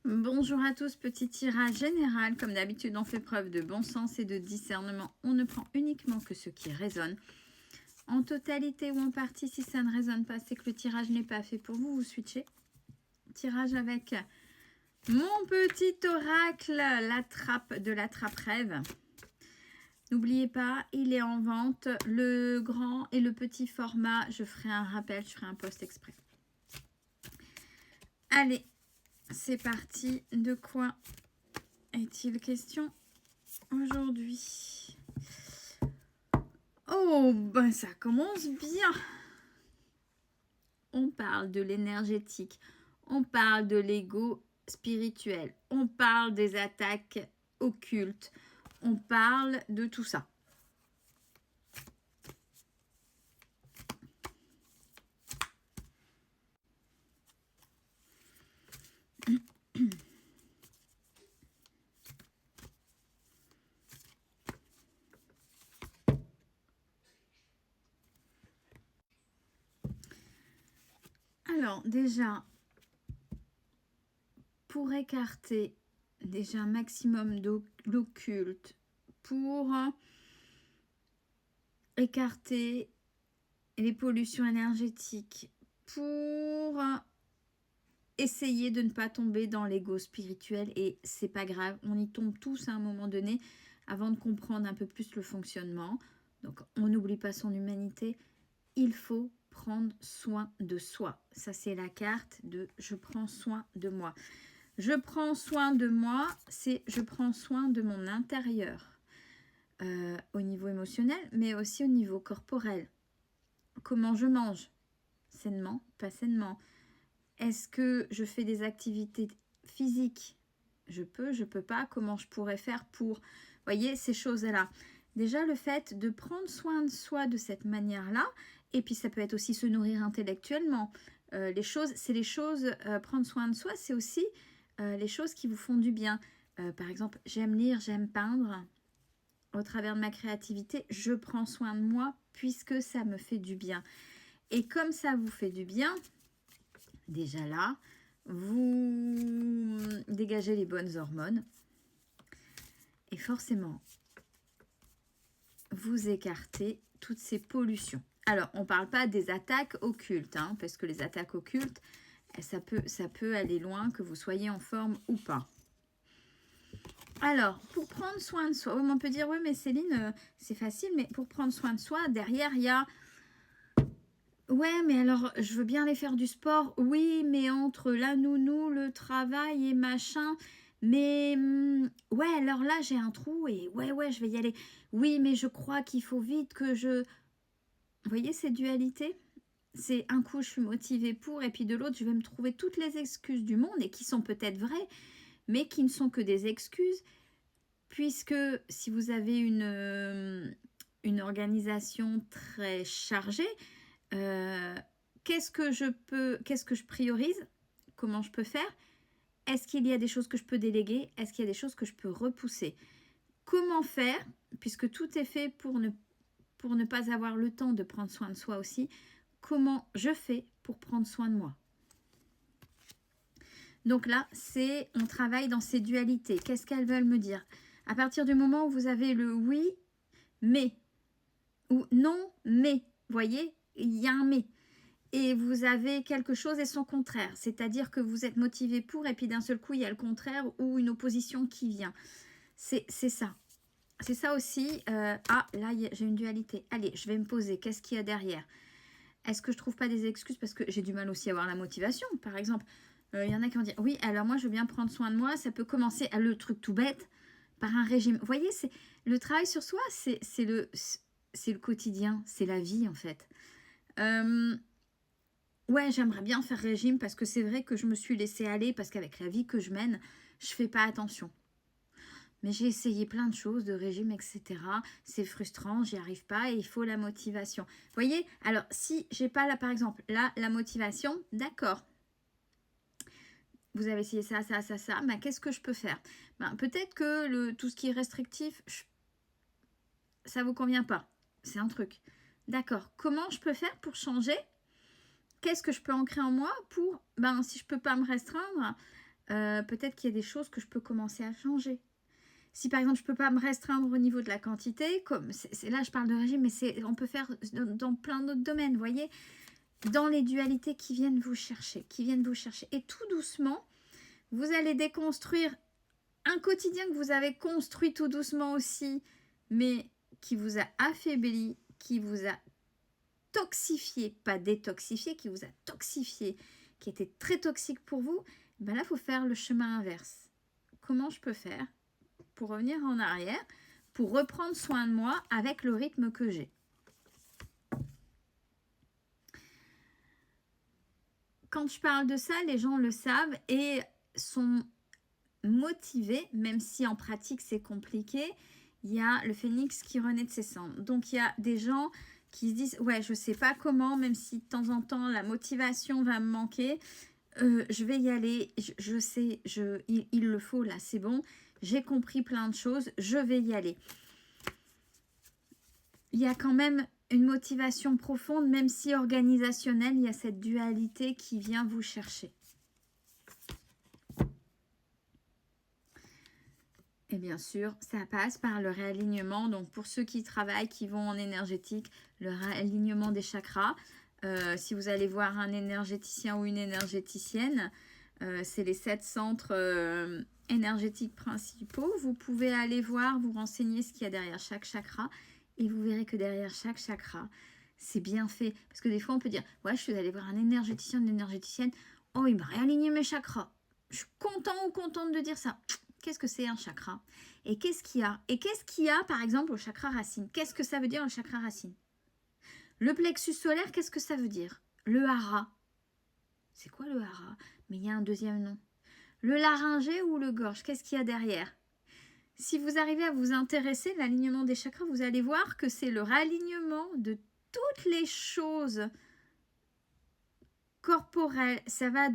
Bonjour à tous, petit tirage général. Comme d'habitude, on fait preuve de bon sens et de discernement. On ne prend uniquement que ce qui résonne. En totalité ou en partie, si ça ne résonne pas, c'est que le tirage n'est pas fait pour vous. Vous switchez. Tirage avec mon petit oracle, la trappe de la trappe rêve. N'oubliez pas, il est en vente. Le grand et le petit format, je ferai un rappel, je ferai un post exprès. Allez, c'est parti. De quoi est-il question aujourd'hui? Oh, ben ça commence bien. On parle de l'énergétique, on parle de l'ego spirituel, on parle des attaques occultes, on parle de tout ça. Alors déjà, pour écarter déjà un maximum de l'occulte, pour écarter les pollutions énergétiques, pour essayer de ne pas tomber dans l'ego spirituel, et c'est pas grave, on y tombe tous à un moment donné avant de comprendre un peu plus le fonctionnement. Donc on n'oublie pas son humanité, il faut prendre soin de soi. Ça c'est la carte de je prends soin de moi. Je prends soin de moi, c'est je prends soin de mon intérieur, au niveau émotionnel, mais aussi au niveau corporel. Comment je mange? Sainement, pas sainement. Est-ce que je fais des activités physiques? Je peux pas. Comment je pourrais faire pour... voyez, ces choses-là. Déjà, le fait de prendre soin de soi de cette manière-là, et puis ça peut être aussi se nourrir intellectuellement. Les choses, c'est les choses, prendre soin de soi, c'est aussi les choses qui vous font du bien. Par exemple, j'aime lire, j'aime peindre. Au travers de ma créativité, je prends soin de moi puisque ça me fait du bien. Et comme ça vous fait du bien, déjà là, vous dégagez les bonnes hormones. Et forcément, vous écartez toutes ces pollutions. Alors, on ne parle pas des attaques occultes, hein, parce que les attaques occultes, ça peut aller loin, que vous soyez en forme ou pas. Alors, pour prendre soin de soi, on peut dire, oui, mais Céline, c'est facile, mais pour prendre soin de soi, derrière, il y a... ouais, mais alors, je veux bien aller faire du sport. Oui, mais entre la nounou, le travail et machin... mais ouais, alors là, j'ai un trou et ouais, je vais y aller. Oui, mais je crois qu'il faut vite que je... Vous voyez ces dualités? C'est un coup, je suis motivée pour, et puis de l'autre, je vais me trouver toutes les excuses du monde, et qui sont peut-être vraies, mais qui ne sont que des excuses, puisque si vous avez une organisation très chargée, qu'est-ce que je priorise? Comment je peux faire? Est-ce qu'il y a des choses que je peux déléguer? Est-ce qu'il y a des choses que je peux repousser? Comment faire? Puisque tout est fait pour ne pas avoir le temps de prendre soin de soi aussi. Comment je fais pour prendre soin de moi? Donc là, on travaille dans ces dualités. Qu'est-ce qu'elles veulent me dire? À partir du moment où vous avez le oui, mais, ou non, mais, voyez, il y a un mais. Et vous avez quelque chose et son contraire. C'est-à-dire que vous êtes motivé pour, et puis d'un seul coup, il y a le contraire ou une opposition qui vient. C'est ça. C'est ça aussi. Ah, là, j'ai une dualité. Allez, je vais me poser. Qu'est-ce qu'il y a derrière? Est-ce que je trouve pas des excuses parce que j'ai du mal aussi à avoir la motivation? Par exemple, il y en a qui vont dire, oui, alors moi, je veux bien prendre soin de moi. Ça peut commencer, le truc tout bête, par un régime. Vous voyez, le travail sur soi, c'est le quotidien, c'est la vie, en fait. Ouais, j'aimerais bien faire régime parce que c'est vrai que je me suis laissée aller parce qu'avec la vie que je mène, je fais pas attention. Mais j'ai essayé plein de choses, de régime, etc. C'est frustrant, j'y arrive pas et il faut la motivation. Vous voyez? Alors, si j'ai pas là, par exemple, là, la motivation, d'accord. Vous avez essayé ça, ben, qu'est-ce que je peux faire? Ben, peut-être que tout ce qui est restrictif, ça vous convient pas. C'est un truc. D'accord. Comment je peux faire pour changer? Qu'est-ce que je peux ancrer en moi pour, ben, si je peux pas me restreindre, peut-être qu'il y a des choses que je peux commencer à changer. Si par exemple, je ne peux pas me restreindre au niveau de la quantité, comme là je parle de régime, mais on peut faire dans plein d'autres domaines, vous voyez, dans les dualités qui viennent vous chercher, Et tout doucement, vous allez déconstruire un quotidien que vous avez construit tout doucement aussi, mais qui vous a affaibli, qui vous a toxifié, pas détoxifié, qui vous a toxifié, qui était très toxique pour vous. Ben là, il faut faire le chemin inverse. Comment je peux faire pour revenir en arrière, pour reprendre soin de moi avec le rythme que j'ai? Quand je parle de ça, les gens le savent et sont motivés, même si en pratique c'est compliqué. Il y a le phénix qui renaît de ses cendres. Donc il y a des gens qui se disent « Ouais, je sais pas comment, même si de temps en temps la motivation va me manquer, je vais y aller, je sais, il le faut là, c'est bon, j'ai compris plein de choses, je vais y aller. » Il y a quand même une motivation profonde, même si organisationnelle, il y a cette dualité qui vient vous chercher. Et bien sûr, ça passe par le réalignement. Donc, pour ceux qui travaillent, qui vont en énergétique, le réalignement des chakras. Si vous allez voir un énergéticien ou une énergéticienne, c'est les 7 centres énergétiques principaux. Vous pouvez aller voir, vous renseigner ce qu'il y a derrière chaque chakra. Et vous verrez que derrière chaque chakra, c'est bien fait. Parce que des fois, on peut dire, ouais, je suis allée voir un énergéticien, une énergéticienne. Oh, il m'a réaligné mes chakras. Je suis content ou contente de dire ça. Qu'est-ce que c'est un chakra? Et qu'est-ce qu'il y a? Et qu'est-ce qu'il y a, par exemple, au chakra racine? Qu'est-ce que ça veut dire, le chakra racine? Le plexus solaire, qu'est-ce que ça veut dire? Le hara. C'est quoi le hara? Mais il y a un deuxième nom. Le laryngé ou le gorge, qu'est-ce qu'il y a derrière? Si vous arrivez à vous intéresser à l'alignement des chakras, vous allez voir que c'est le réalignement de toutes les choses corporelles. Ça va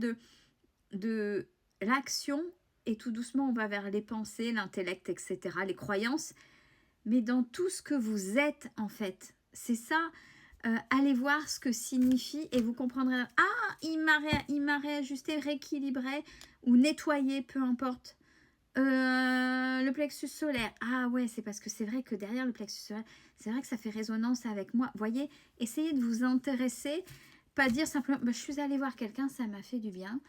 de l'action et tout doucement, on va vers les pensées, l'intellect, etc., les croyances, mais dans tout ce que vous êtes, en fait. C'est ça. Allez voir ce que signifie et vous comprendrez. Ah, il m'a réajusté, rééquilibré ou nettoyé, peu importe. Le plexus solaire. Ah ouais, c'est parce que c'est vrai que derrière le plexus solaire, c'est vrai que ça fait résonance avec moi. Voyez, essayez de vous intéresser, pas dire simplement, bah, je suis allée voir quelqu'un, ça m'a fait du bien.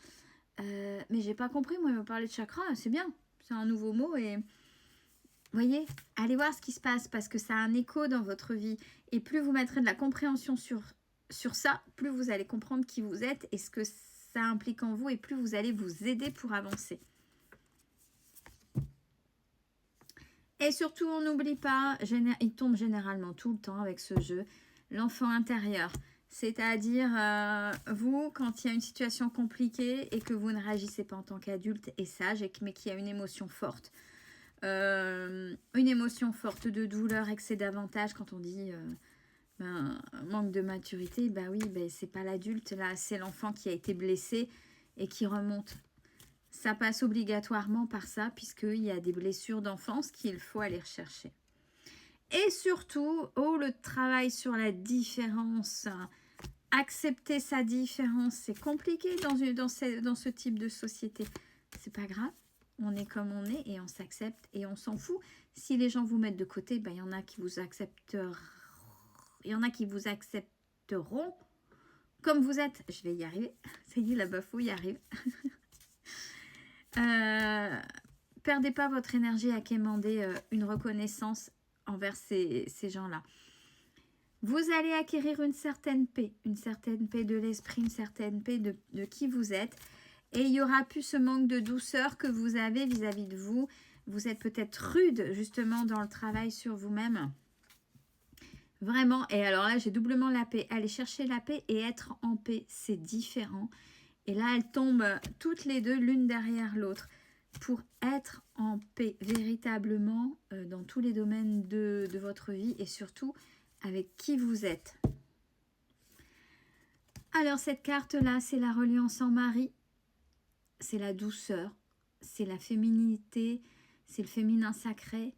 Mais j'ai pas compris, moi il me parlait de chakra, c'est bien, c'est un nouveau mot et voyez, allez voir ce qui se passe parce que ça a un écho dans votre vie et plus vous mettrez de la compréhension sur ça, plus vous allez comprendre qui vous êtes et ce que ça implique en vous et plus vous allez vous aider pour avancer. Et surtout, on n'oublie pas, il tombe généralement tout le temps avec ce jeu, l'enfant intérieur. C'est-à-dire, vous, quand il y a une situation compliquée et que vous ne réagissez pas en tant qu'adulte et sage, mais qu'il y a une émotion forte de douleur, excès d'avantage, quand on dit manque de maturité, bah oui, c'est pas l'adulte, là, c'est l'enfant qui a été blessé et qui remonte. Ça passe obligatoirement par ça, puisqu'il y a des blessures d'enfance qu'il faut aller rechercher. Et surtout, le travail sur la différence. Accepter sa différence, c'est compliqué dans ce type de société. C'est pas grave, on est comme on est et on s'accepte et on s'en fout. Si les gens vous mettent de côté, il y en a qui vous accepteront. Il y en a qui vous accepteront comme vous êtes. Je vais y arriver. Ça y est, la bafouille arrive. Perdez pas votre énergie à quémander une reconnaissance envers ces gens-là. Vous allez acquérir une certaine paix de l'esprit, une certaine paix de qui vous êtes. Et il n'y aura plus ce manque de douceur que vous avez vis-à-vis de vous. Vous êtes peut-être rude justement dans le travail sur vous-même. Vraiment. Et alors là, j'ai doublement la paix. Allez chercher la paix et être en paix, c'est différent. Et là, elles tombent toutes les deux, l'une derrière l'autre. Pour être en paix véritablement dans tous les domaines de votre vie et surtout avec qui vous êtes. Alors cette carte-là, c'est la reliance en mari. C'est la douceur, c'est la féminité, c'est le féminin sacré,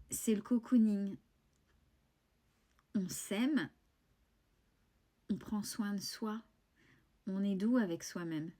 c'est le cocooning. On s'aime, on prend soin de soi, on est doux avec soi-même.